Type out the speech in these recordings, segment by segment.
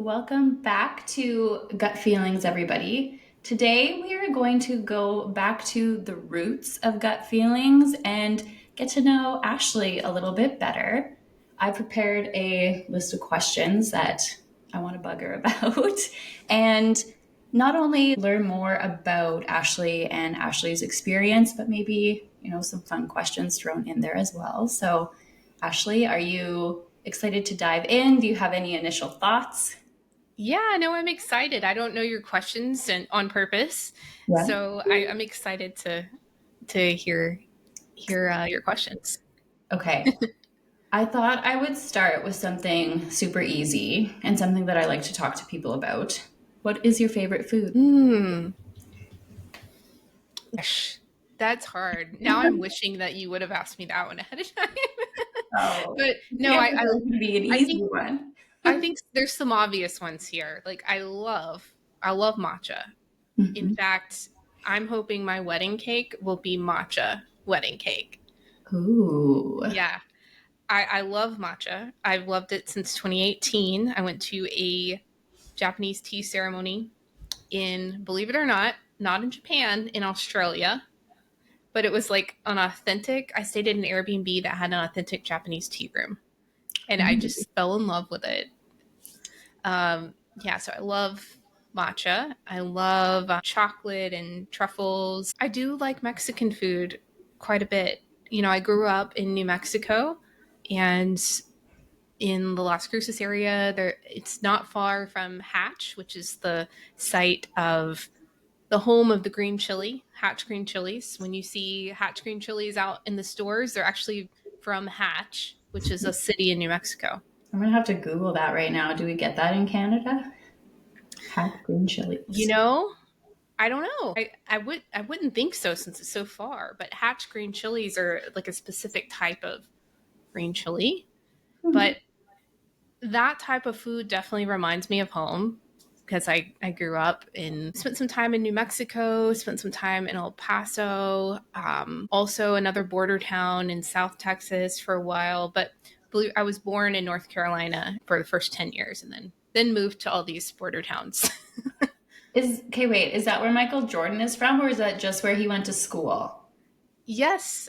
Welcome back to Gut Feelings, everybody. Today we are going to go back to the roots of gut feelings and get to know Ashley a little bit better. I prepared a list of questions that I want to bug her about and not only learn more about Ashley and Ashley's experience, but maybe, some fun questions thrown in there as well. So, Ashley, are you excited to dive in? Do you have any initial thoughts? Yeah, no, I'm excited. I don't know your questions and on purpose, Yeah. so I'm excited to hear your questions. Okay. I thought I would start with something super easy and something that I like to talk to people about. What is your favorite food? Hmm, gosh, that's hard. Now I'm wishing that you would have asked me that one ahead of time. Oh, But you no, can't think it would be an I easy think one. I think there's some obvious ones here. Like I love matcha. In Mhm. fact, I'm hoping my wedding cake will be matcha wedding cake. Ooh. Yeah, I love matcha. I've loved it since 2018. I went to a Japanese tea ceremony in, believe it or not in Japan, in Australia, but it was like an authentic. I stayed at an Airbnb that had an authentic Japanese tea room, and I Ooh. just fell in love with it. Yeah, so I love matcha. I love chocolate and truffles. I do like Mexican food quite a bit. I grew up in New Mexico, and in the Las Cruces area. It's not far from Hatch, which is the site of the home of the green chili, Hatch green chilies. When you see Hatch green chilies out in the stores, they're actually from Hatch, which is a city in New Mexico. I'm gonna have to Google that right now. Do we get that in Canada? Hack green You chilies. know, I don't know. I wouldn't think so since it's so far, but Hatch green chilies are like a specific type of green chili. Hmm. But that type of food definitely reminds me of home because I grew up and spent some time in New Mexico, spent some time in El Paso, also another border town in South Texas for a while. But I was born in North Carolina for the first 10 years and then moved to all these border towns. Wait, is that where Michael Jordan is from, or is that just where he went to school? Yes.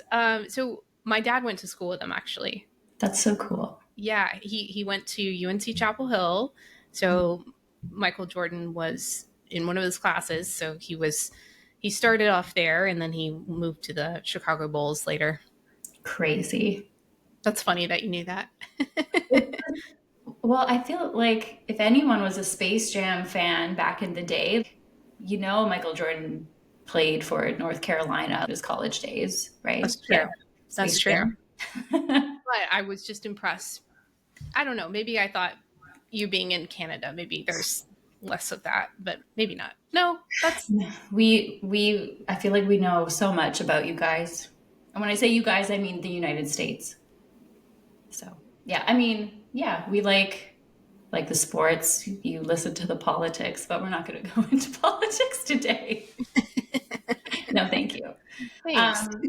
So my dad went to school with them actually. That's so cool. Yeah, he went to UNC Chapel Hill. So Michael Jordan was in one of his classes. So he started off there and then he moved to the Chicago Bulls later. Crazy. That's funny that you knew that. Well, I feel like if anyone was a Space Jam fan back in the day, Michael Jordan played for North Carolina his college days, right? That's Yeah, true. That's Space true. Jam. But I was just impressed. I don't know. Maybe I thought you being in Canada, maybe there's less of that, but maybe not. No, that's I feel like we know so much about you guys. And when I say you guys, I mean the United States. So, yeah, I mean, yeah, we like the sports, you listen to the politics, but we're not going to go into politics today. No, thank you. thanks. Um,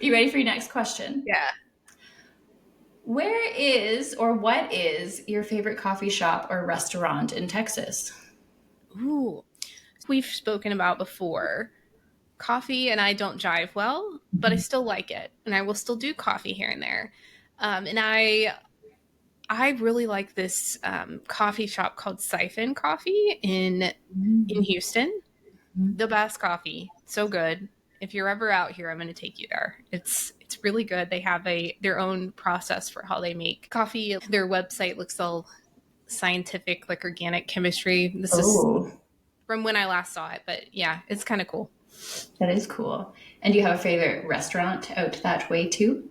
you ready for your next question? Yeah. Where is or what is your favorite coffee shop or restaurant in Texas? Ooh. We've spoken about before. Coffee and I don't jive well, but I still like it, and I will still do coffee here and there. And I really like this coffee shop called Siphon Coffee in Mhm. Houston. The best coffee, so good. If you're ever out here, I'm going to take you there. It's really good. They have their own process for how they make coffee. Their website looks all scientific, like organic chemistry. This is Oh, from when I last saw it, but yeah, it's kind of cool. that is cool. And do you have a favorite restaurant out that way too?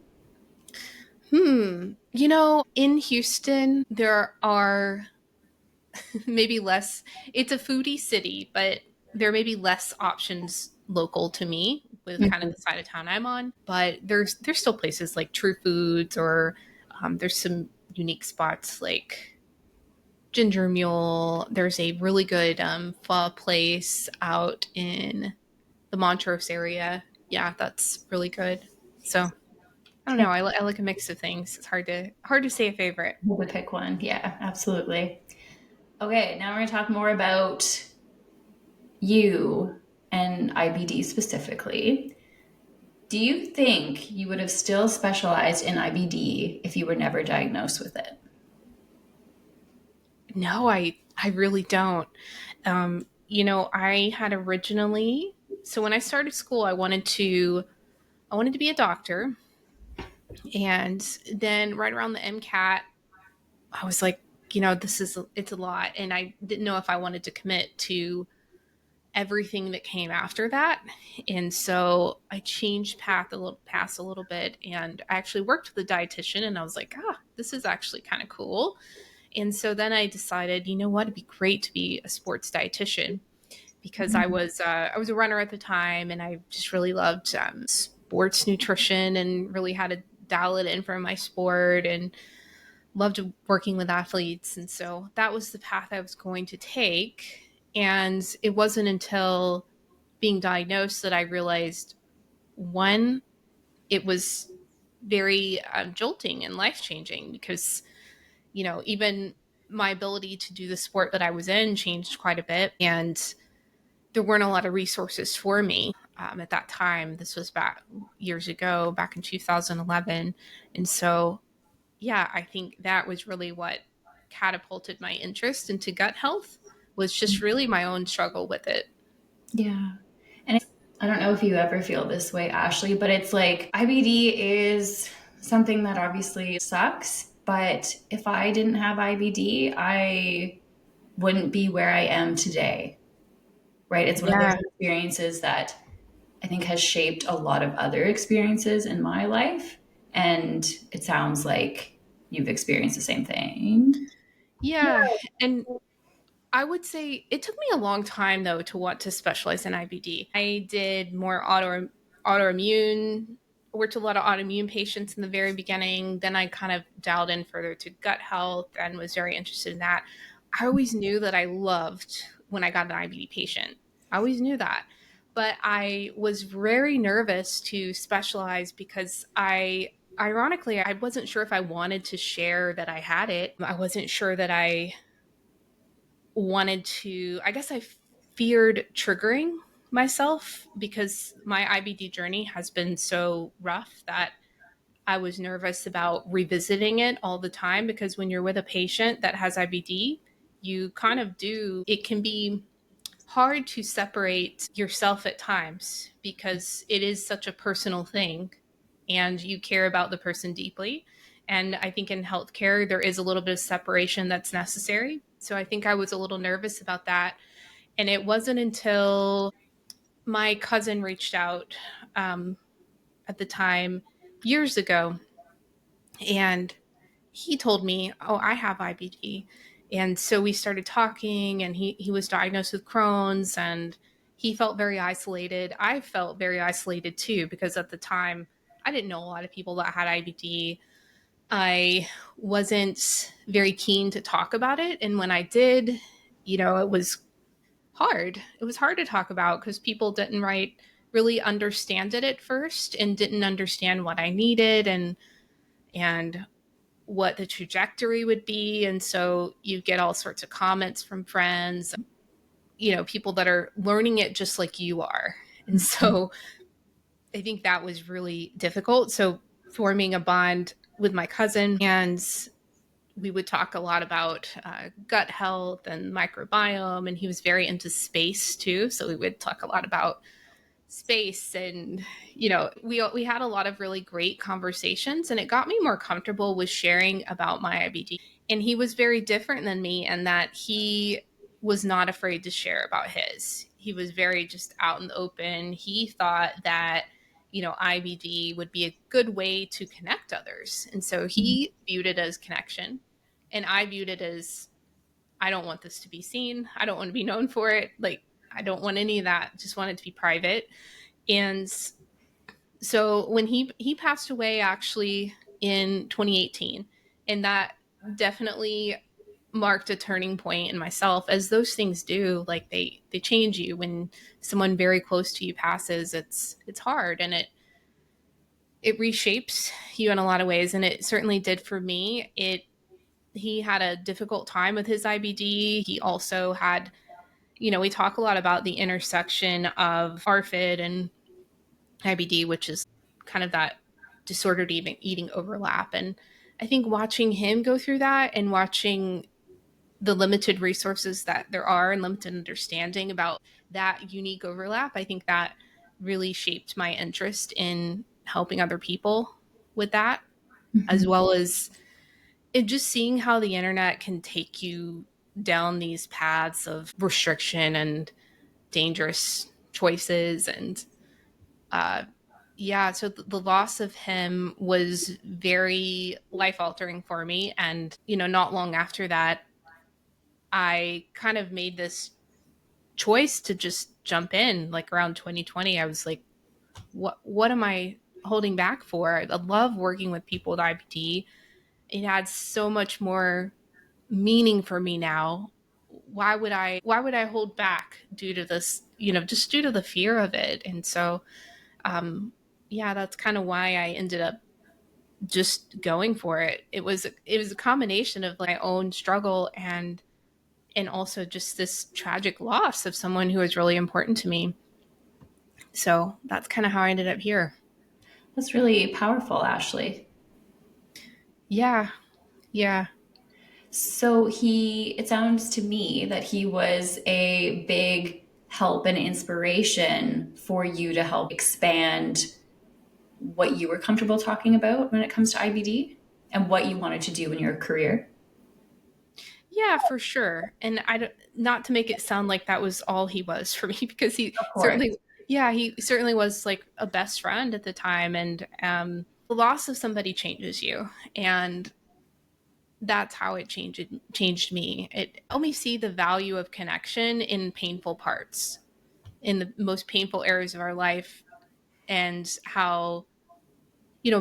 In Houston, there are maybe less, it's a foodie city, but there may be less options local to me with kind of Mhm. the side of town I'm on. But there's still places like True Foods or there's some unique spots like Ginger Mule. There's a really good pho place out in the Montrose area. Yeah, that's really good. So I don't know. I like a mix of things. It's hard to say a favorite. We'll pick one. Yeah, absolutely. Okay, now we're going to talk more about you and IBD specifically. Do you think you would have still specialized in IBD if you were never diagnosed with it? No, I really don't. I had originally, so when I started school, I wanted to be a doctor, and then right around the MCAT, I was like, it's a lot, and I didn't know if I wanted to commit to everything that came after that. And so I changed paths a little bit, and I actually worked with a dietitian, and I was like, this is actually kind of cool. And so then I decided, you know what, it'd be great to be a sports dietitian because I was a runner at the time, and I just really loved sports nutrition and really had to dial it in for my sport and loved working with athletes. And so that was the path I was going to take. And it wasn't until being diagnosed that I realized, one, it was very jolting and life changing because, even my ability to do the sport that I was in changed quite a bit. And there weren't a lot of resources for me at that time. This was back years ago, back in 2011. And so, yeah, I think that was really what catapulted my interest into gut health, was just really my own struggle with it. Yeah. And I don't know if you ever feel this way, Ashley, but it's like IBD is something that obviously sucks. But if I didn't have IBD, I wouldn't be where I am today, right? It's one of those Yeah. experiences that I think has shaped a lot of other experiences in my life. And it sounds like you've experienced the same thing. Yeah. And I would say it took me a long time though to want to specialize in IBD. I did more autoimmune, worked a lot of autoimmune patients in the very beginning. Then I kind of dialed in further to gut health and was very interested in that. I always knew that I loved when I got an IBD patient. I always knew that. But I was very nervous to specialize because ironically, I wasn't sure if I wanted to share that I had it. I wasn't sure that I wanted to, I guess I feared triggering myself because my IBD journey has been so rough that I was nervous about revisiting it all the time, because when you're with a patient that has IBD, you kind of do, it can be hard to separate yourself at times because it is such a personal thing and you care about the person deeply. And I think in healthcare, there is a little bit of separation that's necessary. So I think I was a little nervous about that. And it wasn't until my cousin reached out um, at the time, years ago, and he told me, "Oh, I have IBD." And so we started talking, and he was diagnosed with Crohn's, and he felt very isolated. I felt very isolated too, because at the time, I didn't know a lot of people that had IBD. I wasn't very keen to talk about it. And when I did, it was hard. It was hard to talk about because people didn't really understand it at first and didn't understand what I needed and what the trajectory would be. And so you get all sorts of comments from friends, people that are learning it just like you are. And so I think that was really difficult. So forming a bond with my cousin, and we would talk a lot about gut health and microbiome. And he was very into space too. So we would talk a lot about space, and we had a lot of really great conversations, and it got me more comfortable with sharing about my IBD. And he was very different than me in that he was not afraid to share about his. He was very just out in the open. He thought that IBD would be a good way to connect others, and so he viewed it as connection, and I viewed it as, I don't want this to be seen. I don't want to be known for it. Like, I don't want any of that. Just want it to be private. And so when he passed away actually in 2018, and that definitely marked a turning point in myself, as those things do. Like, they change you when someone very close to you passes. It's hard, and it reshapes you in a lot of ways, and it certainly did for me. It He had a difficult time with his IBD. He also had, we talk a lot about the intersection of ARFID and IBD, which is kind of that disordered eating overlap. And I think watching him go through that and watching the limited resources that there are and limited understanding about that unique overlap, I think that really shaped my interest in helping other people with that, as Mhm. well as it just seeing how the internet can take you down these paths of restriction and dangerous choices. And uh, yeah, so the loss of him was very life altering for me. And, not long after that, I kind of made this choice to just jump in. Like around 2020, I was like, what am I holding back for? I love working with people with IBD. It adds so much more meaning for me now. Why would I hold back due to this, just due to the fear of it? And so um yeah, that's kind of why I ended up just going for it. It was a combination of my own struggle and also just this tragic loss of someone who was really important to me. So that's kind of how I ended up here. That's really powerful, Ashley. Yeah, yeah. So it sounds to me that he was a big help and inspiration for you to help expand what you were comfortable talking about when it comes to IBD and what you wanted to do in your career. Yeah, for sure. And I don't, not to make it sound like that was all he was for me, because he Of course. certainly, yeah, he certainly was like a best friend at the time. And the loss of somebody changes you, and that's how it changed me. It helped me see the value of connection in painful parts, in the most painful areas of our life, and how,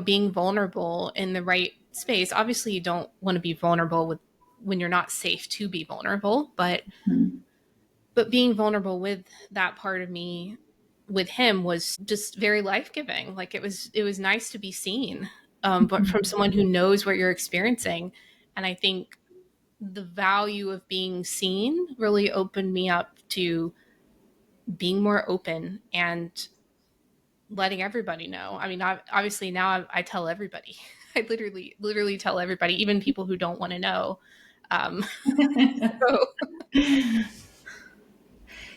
being vulnerable in the right space. Obviously, you don't want to be vulnerable with when you're not safe to be vulnerable, Mhm. but being vulnerable with that part of me with him was just very life-giving. Like it was nice to be seen, but from someone who knows what you're experiencing. And I think the value of being seen really opened me up to being more open and letting everybody know. I mean, obviously now I tell everybody. I literally tell everybody, even people who don't want to know. Um, so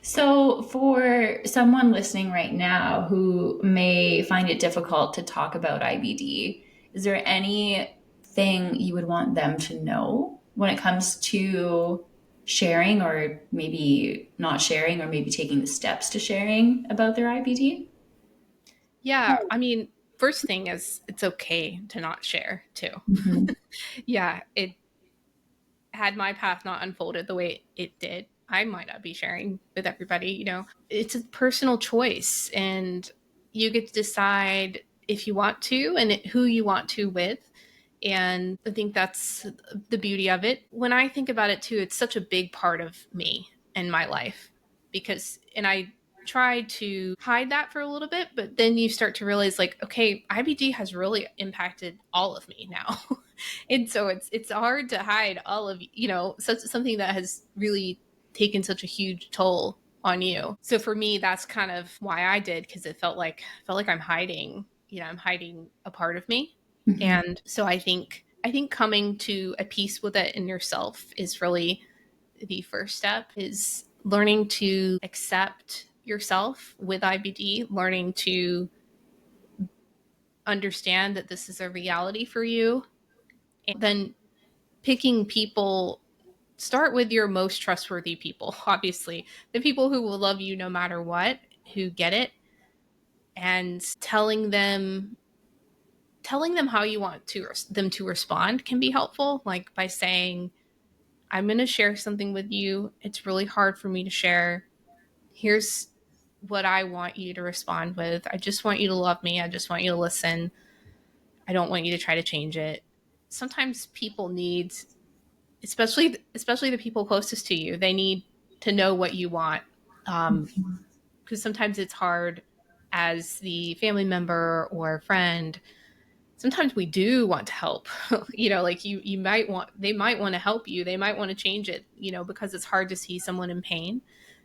So, for someone listening right now who may find it difficult to talk about IBD, is there anything you would want them to know when it comes to sharing, or maybe not sharing, or maybe taking the steps to sharing about their IBD? yeah, I mean, first thing is it's okay to not share too. Mhm. Yeah, it had my path not unfolded the way it did, I might not be sharing with everybody. It's a personal choice, and you get to decide if you want to and who you want to with. And I think that's the beauty of it. When I think about it too, it's such a big part of me and my life, and I tried to hide that for a little bit, but then you start to realize, like, okay, IBD has really impacted all of me now. And so it's hard to hide all of, such something that has really taken such a huge toll on you. So for me, that's kind of why I did, because it felt like I'm hiding a part of me. Mhm. And so I think coming to a peace with it in yourself is really the first step, is learning to accept yourself with IBD, learning to understand that this is a reality for you, and then picking people. Start with your most trustworthy people, obviously, the people who will love you no matter what, who get it, and telling them how you want them to respond can be helpful, like by saying, I'm going to share something with you. It's really hard for me to share. Here's what I want you to respond with. I just want you to love me. I just want you to listen. I don't want you to try to change it. Sometimes people need, especially the people closest to you, they need to know what you want. Because sometimes it's hard as the family member or friend, sometimes we do want to help. Like you might want, they might want to help you, they might want to change it, because it's hard to see someone in pain.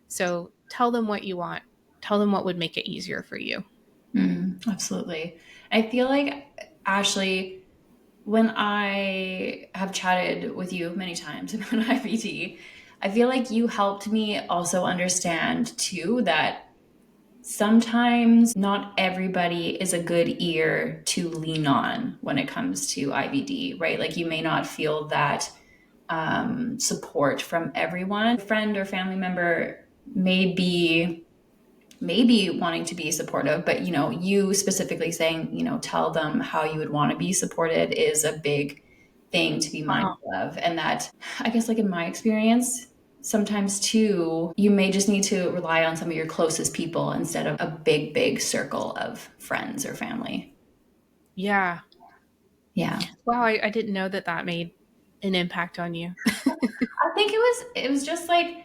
So tell them what you want, tell them what would make it easier for you. Absolutely. I feel like, Ashley, when I have chatted with you many times about IBD, I feel like you helped me also understand too that sometimes not everybody is a good ear to lean on when it comes to IBD, right? Like you may not feel that support from everyone. A friend or family member may be maybe wanting to be supportive, but you specifically saying, tell them how you would want to be supported is a big thing to be Uh-huh. mindful of. And that, I guess, like in my experience, sometimes too, you may just need to rely on some of your closest people instead of a big, big circle of friends or family. Yeah. Yeah. Wow, I didn't know that that made an impact on you. I think it was just like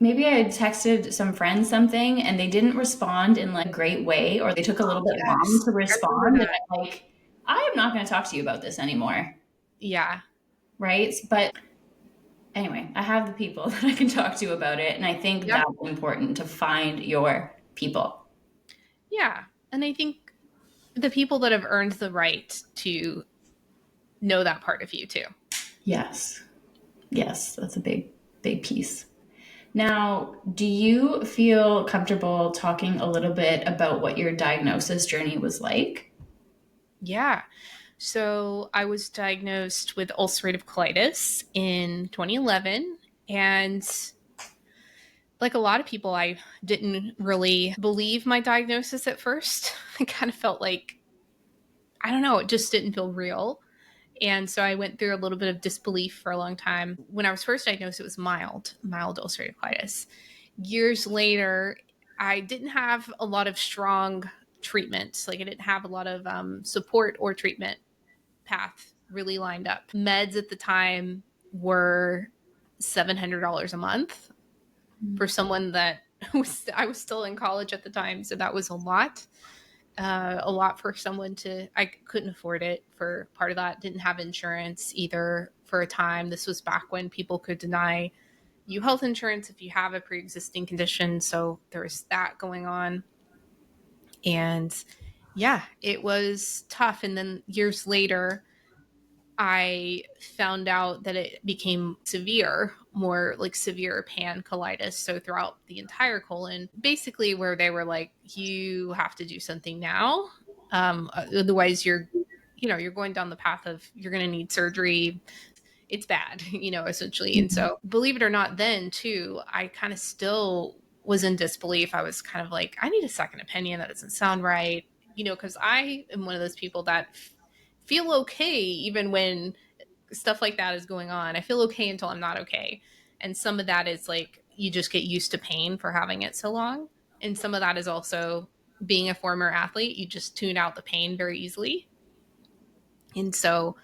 maybe I had texted some friends something and they didn't respond in like a great way, or they took a little bit long Yes, to I remember respond. And that. I'm like, I am not going to talk to you about this anymore. Yeah. Right. But anyway, I have the people that I can talk to about it. And I think Yeah. that's important to find your people. Yeah. And I think the people that have earned the right to know that part of you too. Yes. Yes. That's a big, big piece. Now, do you feel comfortable talking a little bit about what your diagnosis journey was like? Yeah. So I was diagnosed with ulcerative colitis in 2011. And like a lot of people, I didn't really believe my diagnosis at first. I kind of felt like, I don't know, it just didn't feel real. And so I went through a little bit of disbelief for a long time. When I was first diagnosed, it was mild ulcerative colitis. Years later, I didn't have a lot of strong treatment. Like I didn't have a lot of support or treatment path really lined up. Meds at the time were $700 a month for someone that I was still in college at the time, so that was a lot for someone to. I couldn't afford it for part of that. Didn't have insurance either for a time. This was back when people could deny you health insurance if you have a pre-existing condition, so there was that going on. And yeah, it was tough. And then years later, I found out that it became severe, more like severe pancolitis. So throughout the entire colon, basically where they were like, you have to do something now. Otherwise you're going down the path of you're going to need surgery. It's bad, essentially. And so believe it or not, then too, I kind of still was in disbelief. I was kind of like, I need a second opinion. That doesn't sound right. Because I am one of those people that feel okay even when stuff like that is going on. I feel okay until I'm not okay. And some of that is like you just get used to pain for having it so long. And some of that is also being a former athlete, you just tune out the pain very easily. And so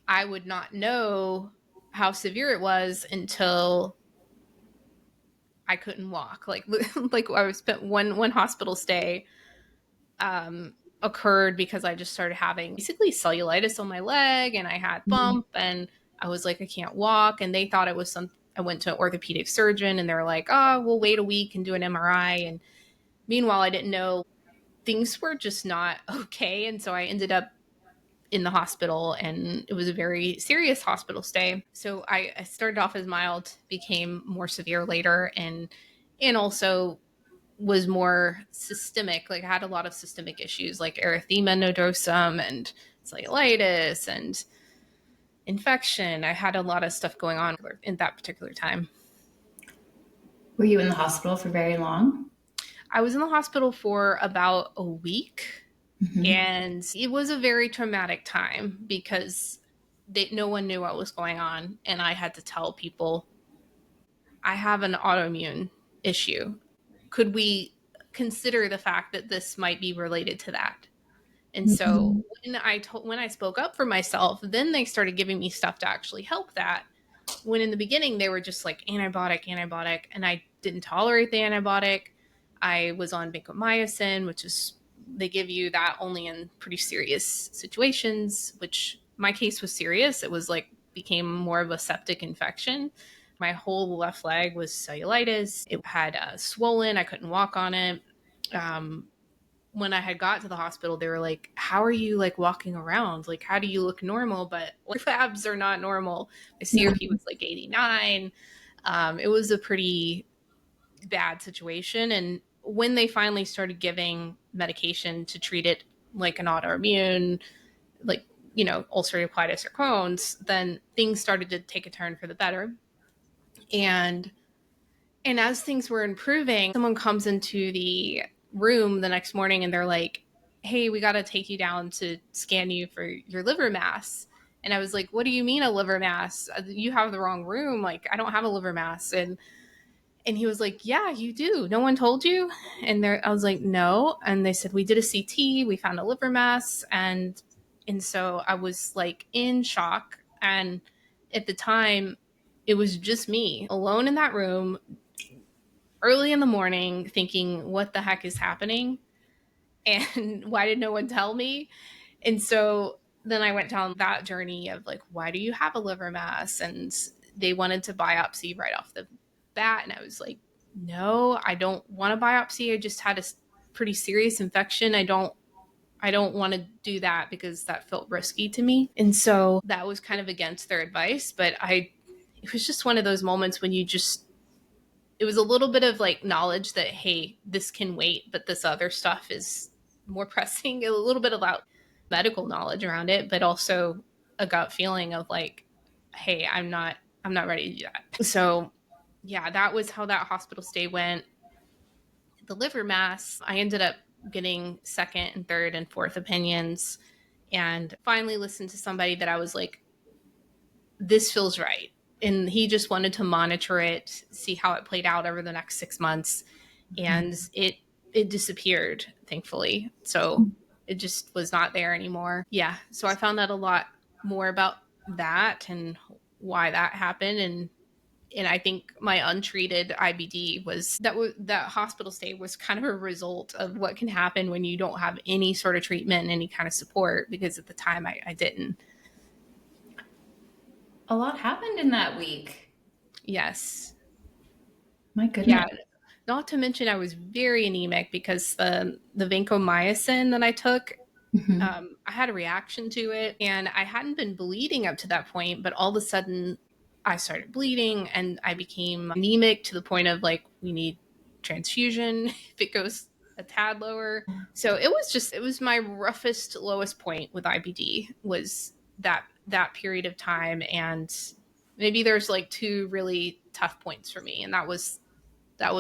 I would not know how severe it was until I couldn't walk. Like like I spent one hospital stay occurred because I just started having basically cellulitis on my leg and I had bump and I was like, I can't walk. And they thought it was some, I went to an orthopedic surgeon and they're like, oh, we'll wait a week and do an MRI. And meanwhile, I didn't know things were just not okay. And so I ended up in the hospital and it was a very serious hospital stay. So I started off as mild, became more severe later and also was more systemic. Like I had a lot of systemic issues like erythema nodosum and cellulitis and infection. I had a lot of stuff going on in that particular time. Were you in the hospital for very long? I was in the hospital for about a week Hmm. and it was a very traumatic time because no one knew what was going on and I had to tell people I have an autoimmune issue. Could we consider the fact that this might be related to that? And so Hmm. when I spoke up for myself, then they started giving me stuff to actually help that. When in the beginning they were just like antibiotic, antibiotic, and I didn't tolerate the antibiotic. I was on vancomycin, which is, they give you that only in pretty serious situations, which my case was serious. It was like became more of a septic infection. My whole left leg was cellulitis. It had swollen. I couldn't walk on it. Um, when I had got to the hospital, they were like, "How are you like walking around? Like, how do you look normal? But your labs are not normal." My CRP was like 89. It was a pretty bad situation. And when they finally started giving medication to treat it like an autoimmune, like, ulcerative colitis or Crohn's, then things started to take a turn for the better. And as things were improving, someone comes into the room the next morning and they're like, "Hey, we got to take you down to scan you for your liver mass." And I was like, "What do you mean a liver mass? You have the wrong room. Like, I don't have a liver mass." And he was like, "Yeah, you do. No one told you?" And there, I was like, "No." And they said, "We did a CT. We found a liver mass." And so I was like in shock. And at the time, it was just me alone in that room early in the morning thinking, "What the heck is happening? And why did no one tell me?" And so then I went down that journey of like, "Why do you have a liver mass?" And they wanted to biopsy right off the bat. And I was like, "No, I don't want to biopsy. I just had a pretty serious infection. I don't want to do that because that felt risky to me." And so that was kind of against their advice. But it was just one of those moments when you just, it was a little bit of like knowledge that, hey, this can wait, but this other stuff is more pressing. A little bit about medical knowledge around it, but also a gut feeling of like, hey, I'm not ready to do that. So yeah, that was how that hospital stay went. The liver mass, I ended up getting second and third and fourth opinions, and finally listened to somebody that I was like, "This feels right." And he just wanted to monitor it, see how it played out over the next 6 months. And it disappeared, thankfully. So it just was not there anymore. Yeah. So I found out a lot more about that and why that happened. And I think my untreated IBD that hospital stay was kind of a result of what can happen when you don't have any sort of treatment and any kind of support, because at the time I didn't. A lot happened in that week. Yes. My Yeah. goodness. Not to mention, I was very anemic because the vancomycin that I took, Mhm. I had a reaction to it, and I hadn't been bleeding up to that point. But all of a sudden, I started bleeding, and I became anemic to the point of like, we need transfusion if it goes a tad lower. So it was my roughest, lowest point with IBD was that period of time, and maybe there's like two really tough points for me, and that was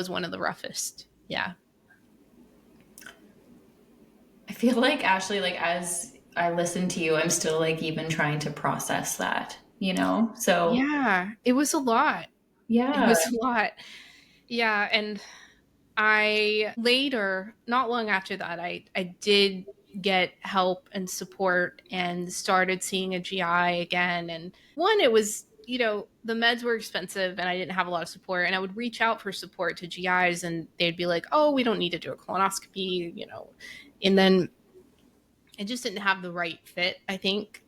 one of the roughest. Yeah. I feel like Ashley, like as I listen to you, I'm still like even trying to process that, you know? So Yeah. It was a lot. It yeah. was a lot. Yeah. And I later, not long after that, I did get help and support and started seeing a GI again. And one, it was, the meds were expensive and I didn't have a lot of support. And I would reach out for support to GIs and they'd be like, "Oh, we don't need to do a colonoscopy." And then I just didn't have the right fit, I think.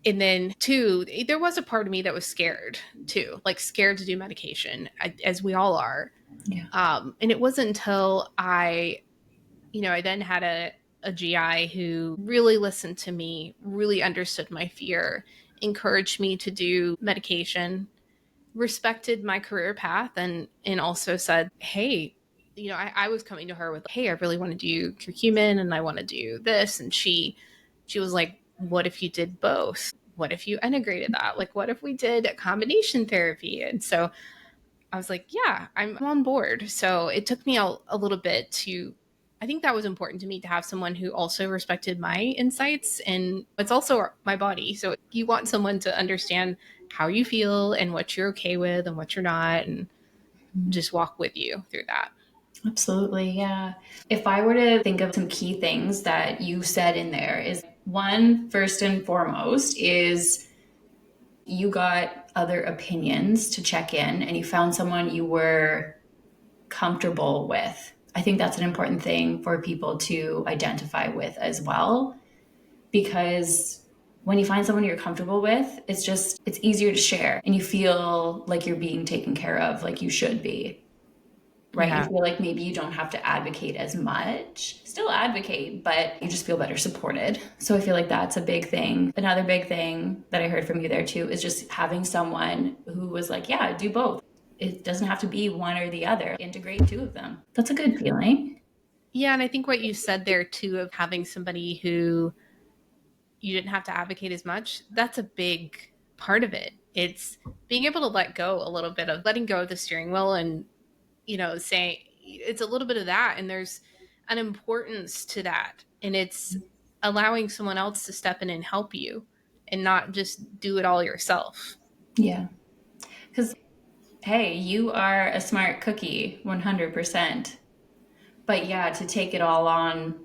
And then two, there was a part of me that was scared too, like scared to do medication, as we all are. Yeah. And it wasn't until I then had a GI who really listened to me, really understood my fear, encouraged me to do medication, respected my career path, and also said, "Hey," I was coming to her with, "Hey, I really want to do curcumin and I want to do this." And she was like, "What if you did both? What if you integrated that? Like, what if we did a combination therapy?" And so I was like, "Yeah, I'm on board." So it took me a little bit I think that was important to me, to have someone who also respected my insights. And it's also my body. So you want someone to understand how you feel and what you're okay with and what you're not, and just walk with you through that. Absolutely. Yeah. If I were to think of some key things that you said in there, is one, first and foremost, is you got other opinions to check in and you found someone you were comfortable with. I think that's an important thing for people to identify with as well, because when you find someone you're comfortable with, it's easier to share and you feel like you're being taken care of like you should be, right? You Yeah. feel like maybe you don't have to advocate as much. Still advocate, but you just feel better supported. So I feel like that's a big thing. Another big thing that I heard from you there too is just having someone who was like, yeah, do both. It doesn't have to be one or the other. Integrate two of them. That's a good feeling. Yeah, and I think what you said there too of having somebody who you didn't have to advocate as much, that's a big part of it. It's being able to let go a little bit of letting go of the steering wheel and, saying it's a little bit of that. And there's an importance to that. And it's allowing someone else to step in and help you and not just do it all yourself. Yeah. Because, hey, you are a smart cookie, 100%. But yeah, to take it all on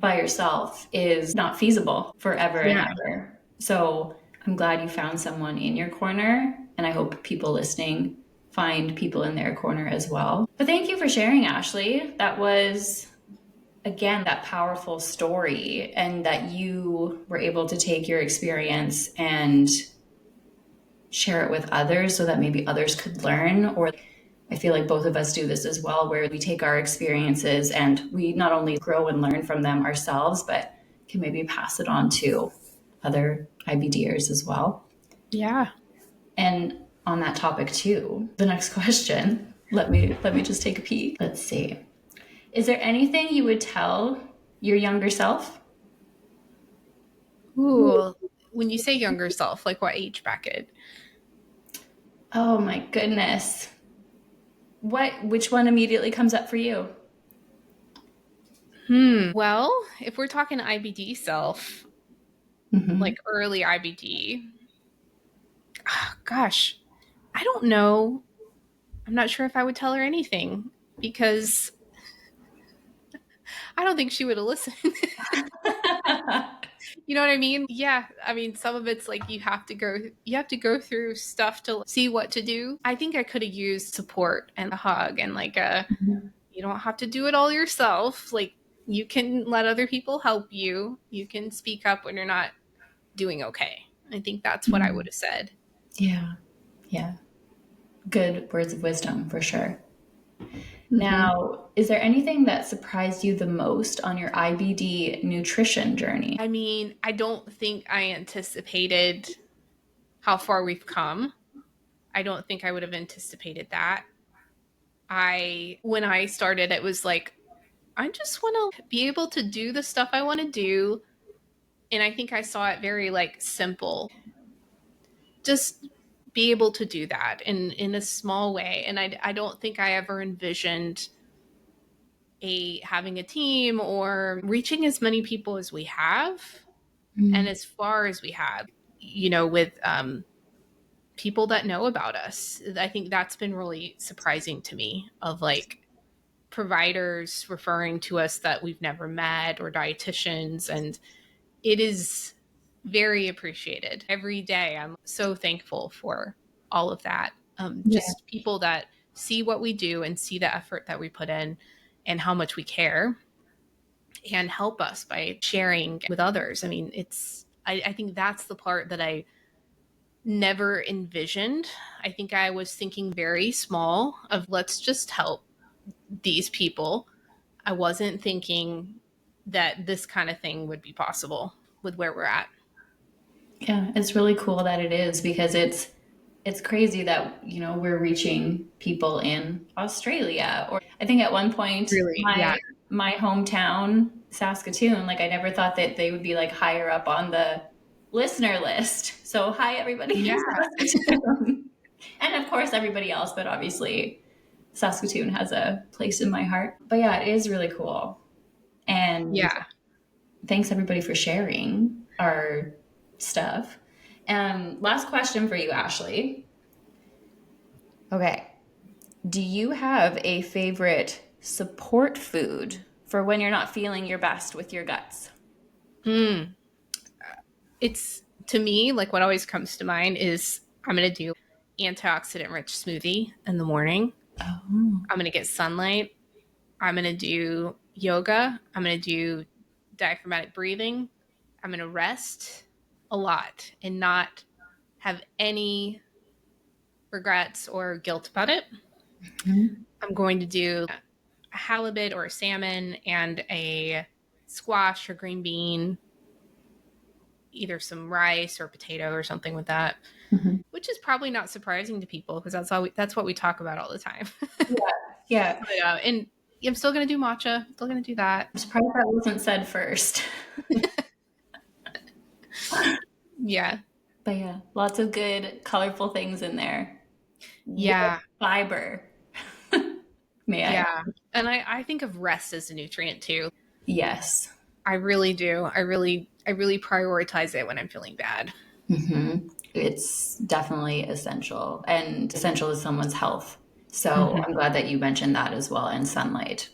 by yourself is not feasible forever and Yeah. ever. So I'm glad you found someone in your corner, and I hope people listening find people in their corner as well. But thank you for sharing, Ashley. That was, again, that powerful story, and that you were able to take your experience and share it with others so that maybe others could learn. Or I feel like both of us do this as well, where we take our experiences and we not only grow and learn from them ourselves, but can maybe pass it on to other IBDers as well. Yeah. And on that topic too, the next question, let me just take a peek. Let's see. Is there anything you would tell your younger self? Ooh. When you say younger self, like what age bracket? Oh my goodness. Which one immediately comes up for you? Well, if we're talking IBD self, Mm-hmm. like early IBD, gosh, I don't know. I'm not sure if I would tell her anything because I don't think she would have listened. You know what I mean? Yeah, I mean some of it's like you have to go through stuff to see what to do. I think I could have used support and a hug and like a you don't have to do it all yourself. Like you can let other people help you. You can speak up when you're not doing okay. I think that's what I would have said. Yeah, yeah. Good words of wisdom for sure. Mm-hmm. Now, is there anything that surprised you the most on your IBD nutrition journey? I mean, I don't think I anticipated how far we've come. I don't think I would have anticipated that. When I started, it was like, I just want to be able to do the stuff I want to do. And I think I saw it very like simple. Just be able to do that in a small way. And I don't think I ever envisioned having a team or reaching as many people as we have and Mm, as far as we have, with people that know about us. I think that's been really surprising to me of like providers referring to us that we've never met or dietitians, and it is very appreciated. Every day I'm so thankful for all of that. yeah, Just people that see what we do and see the effort that we put in and how much we care and help us by sharing with others. I mean, I think that's the part that I never envisioned. I think I was thinking very small of let's just help these people. I wasn't thinking that this kind of thing would be possible with where we're at. yeah. It's really cool that it is, because it's crazy that we're reaching people in Australia, or I think at one point Really? Yeah. my hometown, Saskatoon, like I never thought that they would be like higher up on the listener list. So hi everybody Yeah. in Saskatoon. And of course everybody else, but obviously Saskatoon has a place in my heart. But yeah, it is really cool. And Yeah. thanks everybody for sharing our stuff. Last question for you, Ashley. Okay. Do you have a favorite support food for when you're not feeling your best with your guts? Mm. It's to me, like what always comes to mind is I'm going to do antioxidant rich smoothie in the morning. Oh. I'm going to get sunlight. I'm going to do yoga. I'm going to do diaphragmatic breathing. I'm going to rest a lot and not have any regrets or guilt about it. Mhm. I'm going to do a halibut or a salmon and a squash or green bean, either some rice or potato or something with that, Mhm. which is probably not surprising to people because that's what we talk about all the time. Yeah. And I'm still going to do matcha. Still going to do that. I'm surprised that wasn't said first. Yeah. But yeah, lots of good, colorful things in there with Yeah. fiber. May I? Yeah. And I think of rest as a nutrient too. Yes. I really do. I really prioritize it when I'm feeling bad. Hmm. It's definitely essential and essential to someone's health. So Mm-hmm. I'm glad that you mentioned that as well, and sunlight.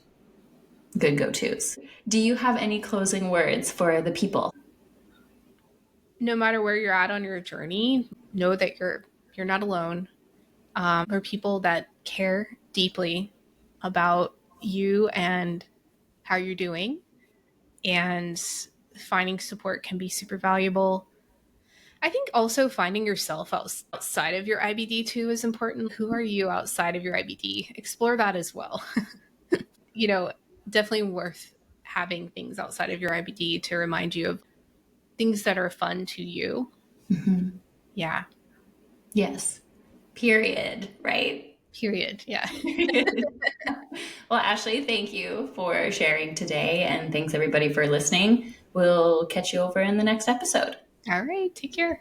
Good go tos. Do you have any closing words for the people? No matter where you're at on your journey, know that you're not alone. There are people that care deeply about you and how you're doing, and finding support can be super valuable. I think also finding yourself outside of your IBD too is important. Who are you outside of your IBD? Explore that as well. You know, definitely worth having things outside of your IBD to remind you of things that are fun to you. Hmm. Yeah. Yes. Period. Right? Period. Yeah. Well, Ashley, thank you for sharing today, and thanks everybody for listening. We'll catch you over in the next episode. All right. Take care.